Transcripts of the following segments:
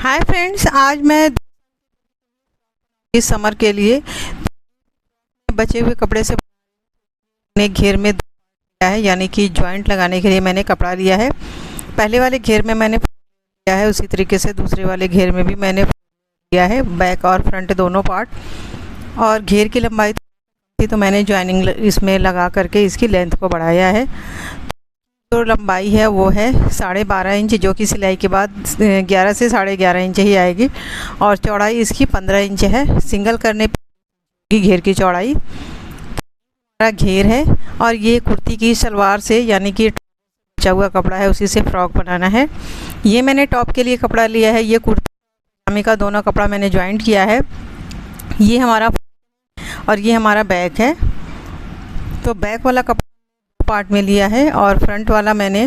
Hi friends, आज मैं इस समर के लिए बचे हुए कपड़े से मैंने घेर में दिया है, यानी कि जॉइंट लगाने के लिए मैंने कपड़ा लिया है। पहले वाले घेर में मैंने लिया है, उसी तरीके से दूसरे वाले घेर में भी मैंने लिया है, बैक और फ्रंट दोनों पार्ट। और घेर की लंबाई थी तो मैंने जॉइनिंग इसमें लगा करके इसकी लेंथ को बढ़ाया है। जो लंबाई है वो है 12.5 इंच, जो कि सिलाई के बाद 11 से 11.5 इंच ही आएगी। और चौड़ाई इसकी 15 इंच है। सिंगल करने की घेर की चौड़ाई हमारा घेर है। और ये कुर्ती की सलवार से, यानी कि बचा हुआ कपड़ा है, उसी से फ्रॉक बनाना है। ये मैंने टॉप के लिए कपड़ा लिया है। ये कुर्ती पजामे का दोनों कपड़ा मैंने जॉइंट किया है। ये हमारा और ये हमारा बैक है। तो बैक वाला कपड़ा पार्ट में लिया है और फ्रंट वाला मैंने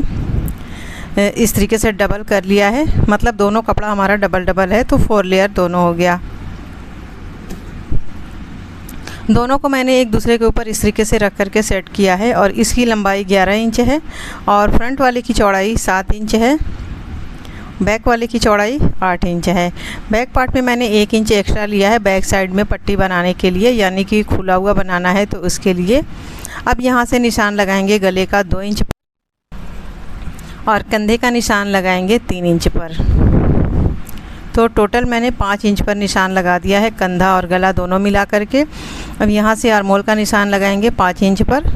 इस तरीके से डबल कर लिया है। मतलब दोनों कपड़ा हमारा डबल डबल है, तो 4 लेयर दोनों हो गया। दोनों को मैंने एक दूसरे के ऊपर इस तरीके से रख करके सेट किया है। और इसकी लंबाई 11 इंच है और फ्रंट वाले की चौड़ाई 7 इंच है। बैक वाले की चौड़ाई 8 इंच है। बैक पार्ट में मैंने 1 इंच एक्स्ट्रा लिया है बैक साइड में पट्टी बनाने के लिए, यानी कि खुला हुआ बनाना है, तो उसके लिए। अब यहाँ से निशान लगाएंगे गले का 2 इंच और कंधे का निशान लगाएंगे 3 इंच पर। तो टोटल मैंने 5 इंच पर निशान लगा दिया है, कंधा और गला दोनों मिला करके। अब यहाँ से आर्मोल का निशान लगाएंगे 5 इंच पर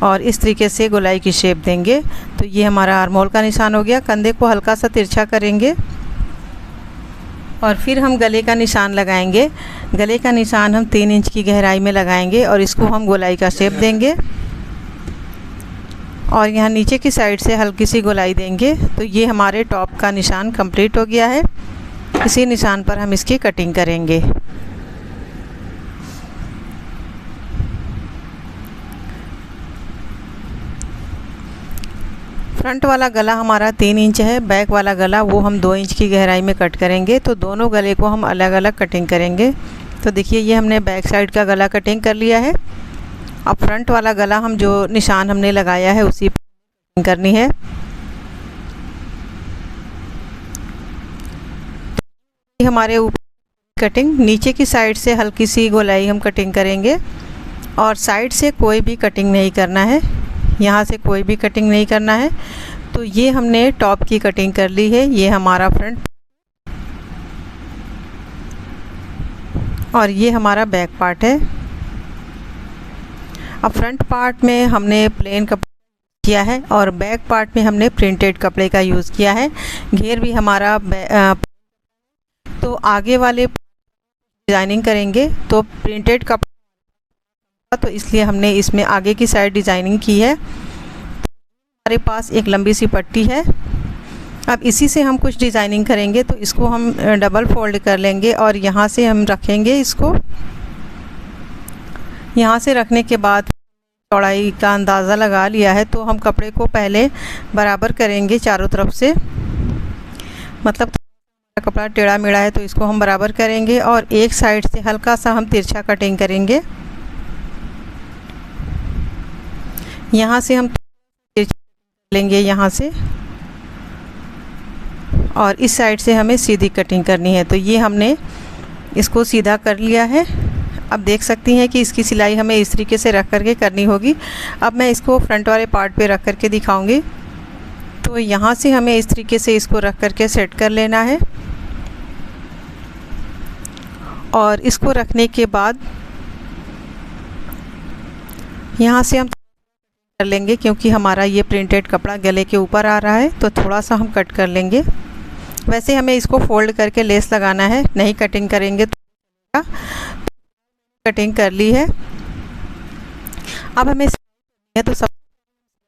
और इस तरीके से गोलाई की शेप देंगे। तो ये हमारा आर्मोल का निशान हो गया। कंधे को हल्का सा तिरछा करेंगे और फिर हम गले का निशान लगाएंगे। गले का निशान हम 3 इंच की गहराई में लगाएंगे और इसको हम गोलाई का शेप देंगे। और यहाँ नीचे की साइड से हल्की सी गोलाई देंगे। तो ये हमारे टॉप का निशान कंप्लीट हो गया है। इसी निशान पर हम इसकी कटिंग करेंगे। फ्रंट वाला गला हमारा 3 इंच है, बैक वाला गला वो हम 2 इंच की गहराई में कट करेंगे। तो दोनों गले को हम अलग अलग कटिंग करेंगे। तो देखिए, ये हमने बैक साइड का गला कटिंग कर लिया है। अब फ्रंट वाला गला हम जो निशान हमने लगाया है उसी पर कटिंग करनी है। हमारे ऊपर कटिंग, नीचे की साइड से हल्की सी गोलाई हम कटिंग करेंगे और साइड से कोई भी कटिंग नहीं करना है। यहाँ से कोई भी कटिंग नहीं करना है। तो ये हमने टॉप की कटिंग कर ली है। ये हमारा फ्रंट और ये हमारा बैक पार्ट है। अब फ्रंट पार्ट में हमने प्लेन कपड़ा किया है और बैक पार्ट में हमने प्रिंटेड कपड़े का यूज़ किया है। घेर भी हमारा तो आगे वाले डिज़ाइनिंग करेंगे तो प्रिंटेड कपड़ा, तो इसलिए हमने इसमें आगे की साइड डिज़ाइनिंग की है। हमारे पास एक लंबी सी पट्टी है। अब इसी से हम कुछ डिज़ाइनिंग करेंगे। तो इसको हम डबल फोल्ड कर लेंगे और यहाँ से हम रखेंगे इसको। यहाँ से रखने के बाद चौड़ाई का अंदाज़ा लगा लिया है। तो हम कपड़े को पहले बराबर करेंगे चारों तरफ से। मतलब कपड़ा टेढ़ा मेढ़ा है तो इसको हम बराबर करेंगे और एक साइड से हल्का सा हम तिरछा कटिंग करेंगे। यहाँ से हम लेंगे यहाँ से और इस साइड से हमें सीधी कटिंग करनी है। तो ये हमने इसको सीधा कर लिया है। अब देख सकती हैं कि इसकी सिलाई हमें इस तरीके से रख करके करनी होगी। अब मैं इसको फ्रंट वाले पार्ट पे रख करके दिखाऊंगी। तो यहाँ से हमें इस तरीके से इसको रख करके सेट कर लेना है और इसको रखने के बाद यहाँ से हम कर लेंगे, क्योंकि हमारा ये प्रिंटेड कपड़ा गले के ऊपर आ रहा है तो थोड़ा सा हम कट कर लेंगे। वैसे हमें इसको फोल्ड करके लेस लगाना है, नहीं कटिंग करेंगे तो कटिंग कर ली है। अब हमें तो सब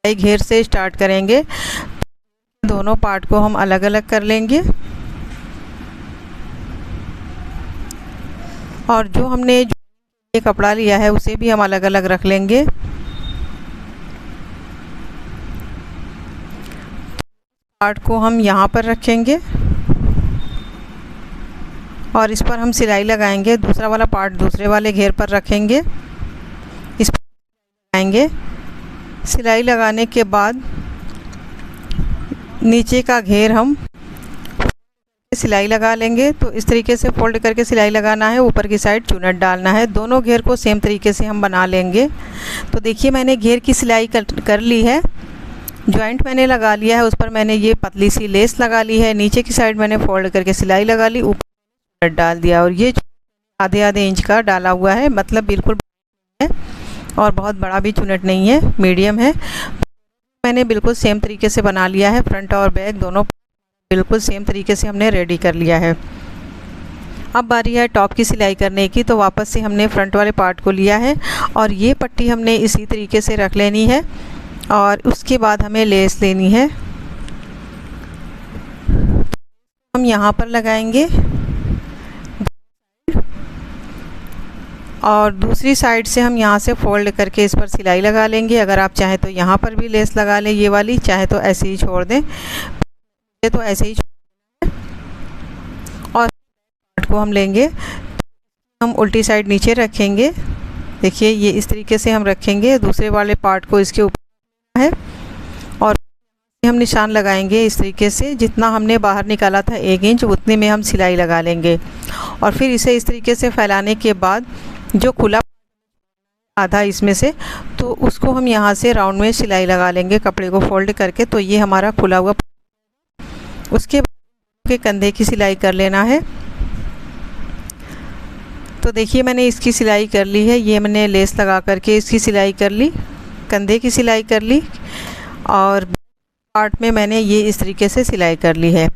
घेर से स्टार्ट करेंगे। दोनों पार्ट को हम अलग अलग कर लेंगे और जो हमने ये कपड़ा लिया है उसे भी हम अलग अलग रख लेंगे। पार्ट को हम यहाँ पर रखेंगे और इस पर हम सिलाई लगाएंगे। दूसरा वाला पार्ट दूसरे वाले घेर पर रखेंगे, इस पर लगाएंगे। सिलाई लगाने के बाद नीचे का घेर हम सिलाई लगा लेंगे। तो इस तरीके से फोल्ड करके सिलाई लगाना है, ऊपर की साइड चुन्नट डालना है। दोनों घेर को सेम तरीके से हम बना लेंगे। तो देखिए मैंने घेर की सिलाई कर ली है, जॉइंट मैंने लगा लिया है, उस पर मैंने ये पतली सी लेस लगा ली है। नीचे की साइड मैंने फोल्ड करके सिलाई लगा ली, ऊपर चुन्नट डाल दिया और ये आधे इंच का डाला हुआ है, मतलब बिल्कुल है और बहुत बड़ा भी चुन्नट नहीं है, मीडियम है। मैंने बिल्कुल सेम तरीके से बना लिया है, फ्रंट और बैक दोनों बिल्कुल सेम तरीके से हमने रेडी कर लिया है। अब बारी है टॉप की सिलाई करने की। तो वापस से हमने फ्रंट वाले पार्ट को लिया है और ये पट्टी हमने इसी तरीके से रख लेनी है और उसके बाद हमें लेस लेनी है। हम यहाँ पर लगाएंगे और दूसरी साइड से हम यहाँ से फोल्ड करके इस पर सिलाई लगा लेंगे। अगर आप चाहें तो यहाँ पर भी लेस लगा लें, ये वाली, चाहे तो ऐसे ही छोड़ दें, तो ऐसे ही और पार्ट को हम लेंगे, हम उल्टी साइड नीचे रखेंगे। देखिए ये इस तरीके से हम रखेंगे, दूसरे वाले पार्ट को इसके ऊपर है और हम निशान लगाएंगे इस तरीके से। जितना हमने बाहर निकाला था 1 इंच, उतने में हम सिलाई लगा लेंगे और फिर इसे इस तरीके से फैलाने के बाद जो खुला आधा इसमें से, तो उसको हम यहाँ से राउंड में सिलाई लगा लेंगे कपड़े को फोल्ड करके। तो ये हमारा खुला हुआ, उसके बाद के कंधे की सिलाई कर लेना है। तो देखिए मैंने इसकी सिलाई कर ली है, ये मैंने लेस लगा करके इसकी सिलाई कर ली, कंधे की सिलाई कर ली और पार्ट में मैंने ये इस तरीके से सिलाई कर ली है।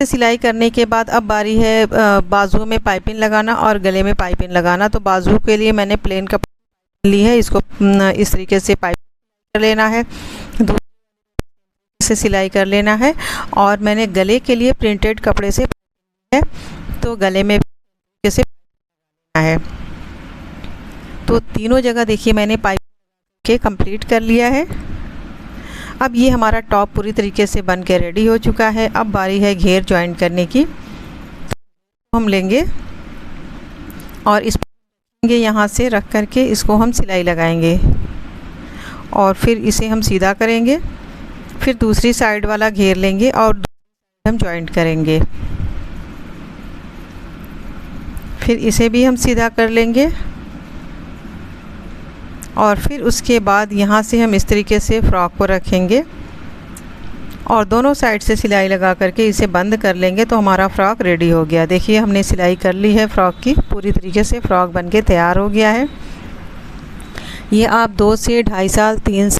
सिलाई करने के बाद अब बारी है बाजू में पाइपिंग लगाना और गले में पाइपिंग लगाना। तो बाजू के लिए मैंने प्लेन कपड़ा ली है, इसको इस तरीके से पाइपिंग कर लेना है, से सिलाई कर लेना है। और मैंने गले के लिए प्रिंटेड कपड़े से है, तो गले में कैसे है। तो तीनों जगह देखिए मैंने पाइप के कंप्लीट कर लिया है। अब ये हमारा टॉप पूरी तरीके से बन के रेडी हो चुका है। अब बारी है घेर ज्वाइन करने की। तो हम लेंगे और इस यहाँ से रख करके इसको हम सिलाई लगाएंगे और फिर इसे हम सीधा करेंगे, फिर दूसरी साइड वाला घेर लेंगे और हम ज्वाइंट करेंगे, फिर इसे भी हम सीधा कर लेंगे और फिर उसके बाद यहाँ से हम इस तरीके से फ्रॉक को रखेंगे और दोनों साइड से सिलाई लगा करके इसे बंद कर लेंगे। तो हमारा फ्रॉक रेडी हो गया। देखिए हमने सिलाई कर ली है फ्रॉक की, पूरी तरीके से फ्रॉक बन के तैयार हो गया है। ये आप 2 से 2.5 साल 3 साल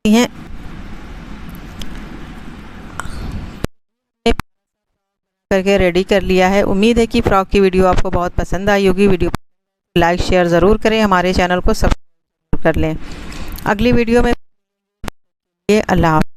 हैं करके रेडी कर लिया है। उम्मीद है कि फ्रॉक की वीडियो आपको बहुत पसंद आई होगी। वीडियो लाइक शेयर ज़रूर करें, हमारे चैनल को सब्सक्राइब कर लें। अगली वीडियो में अल्लाह हाफ़िज़।